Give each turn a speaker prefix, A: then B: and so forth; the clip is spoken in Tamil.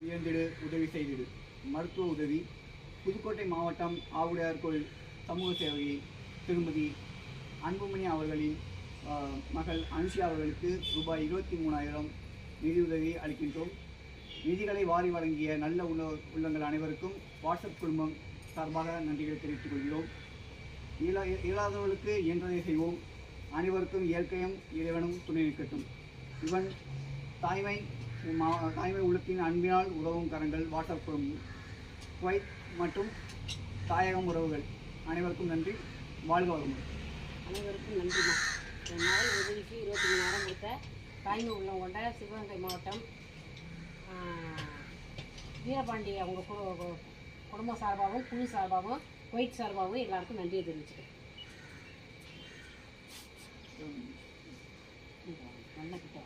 A: உயர்ந்திடு உதவி செய்திடு மருத்துவ உதவி புதுக்கோட்டை மாவட்டம் ஆவுடையார் கோயில் சமூக சேவகி திருமதி அன்புமணி அவர்களின் மகள் அனுஷியா அவர்களுக்கு ரூபாய் 23,000 நிதியுதவி அளிக்கின்றோம். நிதிகளை வாரி வழங்கிய நல்ல உள்ளங்கள் அனைவருக்கும் வாட்ஸ்அப் குடும்பம் சார்பாக நன்றிகளை தெரிவித்துக் கொள்கிறோம். இயலாதவர்களுக்கு இயன்றதை செய்வோம். அனைவருக்கும் இயற்கையும் இறைவனும் துணை நிற்கட்டும். இவன் தாய்மை உள்ளத்தின் அன்பினால் உதவும் கரங்கள் வாட்ஸ்அப் குடும்பம் குவைத் மற்றும் தாயகம் உறவுகள் அனைவருக்கும் நன்றி. வாழ்க வளமுடன்.
B: அனைவருக்கும் நன்றிமா. என் மகள் உதவிக்கு 23,000 கொடுத்த தாய்மை உள்ளம் கொண்ட சிவகங்கை மாவட்டம் வீரபாண்டி அவங்க குடும்பம் சார்பாகவும் குழு சார்பாகவும் குவைத் சார்பாகவும் எல்லாருக்கும் நன்றியை தெரிவிச்சுக்கிறேன். நல்ல கிட்ட